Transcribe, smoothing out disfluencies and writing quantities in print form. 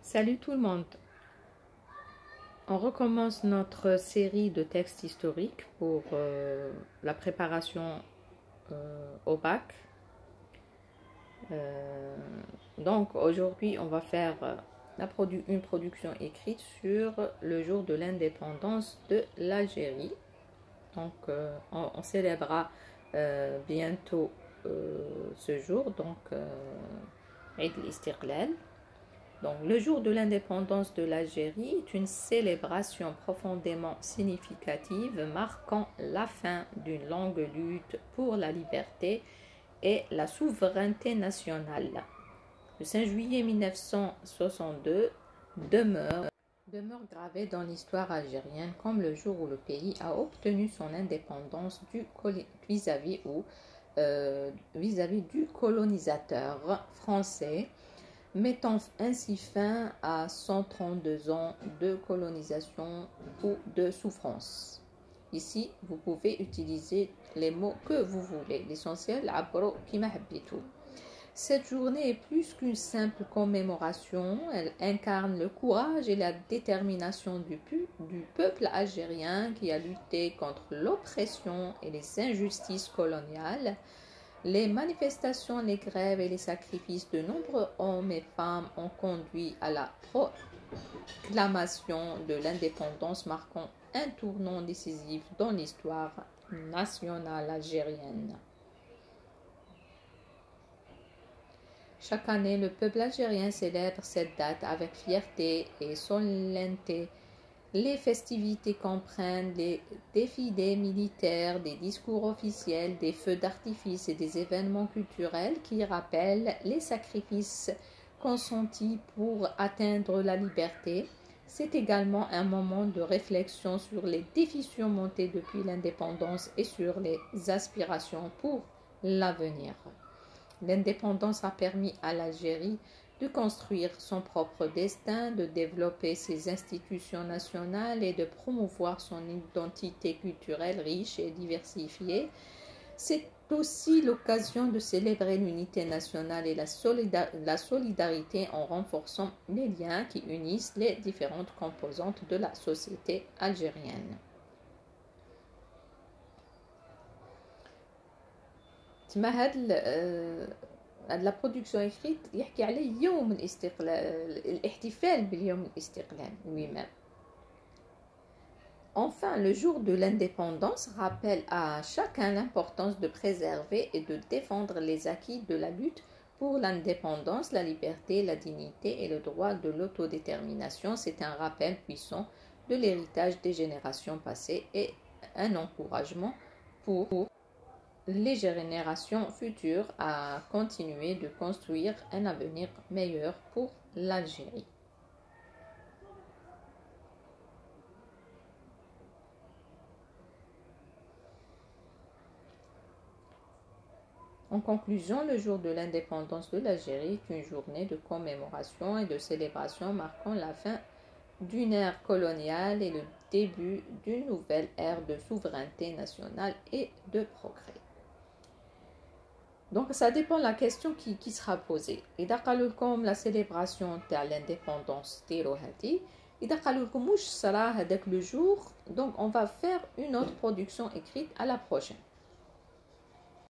Salut tout le monde. On recommence notre série de textes historiques pour la préparation au bac. Donc aujourd'hui, on va faire une production écrite sur le jour de l'indépendance de l'Algérie. Donc on célébrera bientôt ce jour, donc Eid al-Istiqlal. Donc, le jour de l'indépendance de l'Algérie est une célébration profondément significative marquant la fin d'une longue lutte pour la liberté et la souveraineté nationale. Le 5 juillet 1962 demeure gravé dans l'histoire algérienne comme le jour où le pays a obtenu son indépendance vis-à-vis du colonisateur français, mettant ainsi fin à 132 ans de colonisation ou de souffrance. Ici, vous pouvez utiliser les mots que vous voulez. L'essentiel, abro kima habitou. Cette journée est plus qu'une simple commémoration. Elle incarne le courage et la détermination du peuple algérien qui a lutté contre l'oppression et les injustices coloniales. Les manifestations, les grèves et les sacrifices de nombreux hommes et femmes ont conduit à la proclamation de l'indépendance, marquant un tournant décisif dans l'histoire nationale algérienne. Chaque année, le peuple algérien célèbre cette date avec fierté et solennité. Les festivités comprennent des défilés militaires, des discours officiels, des feux d'artifice et des événements culturels qui rappellent les sacrifices consentis pour atteindre la liberté. C'est également un moment de réflexion sur les défis surmontés depuis l'indépendance et sur les aspirations pour l'avenir. L'indépendance a permis à l'Algérie de construire son propre destin, de développer ses institutions nationales et de promouvoir son identité culturelle riche et diversifiée. C'est aussi l'occasion de célébrer l'unité nationale et la solidarité en renforçant les liens qui unissent les différentes composantes de la société algérienne. La production écrite يحكي على يوم الاستقلال الاحتفال باليوم الاستقلال lui-même. Enfin, le jour de l'indépendance rappelle à chacun l'importance de préserver et de défendre les acquis de la lutte pour l'indépendance, la liberté, la dignité et le droit de l'autodétermination. C'est un rappel puissant de l'héritage des générations passées et un encouragement pour les générations futures à continuer de construire un avenir meilleur pour l'Algérie. En conclusion, le jour de l'indépendance de l'Algérie est une journée de commémoration et de célébration marquant la fin d'une ère coloniale et le début d'une nouvelle ère de souveraineté nationale et de progrès. Donc, ça dépend de la question qui sera posée. إذا قالوا لكم la célébration تاع l'indépendance ديروا هذه. إذا قالوا لكم واش صرا هذاك le jour, donc on va faire une autre production écrite à la prochaine.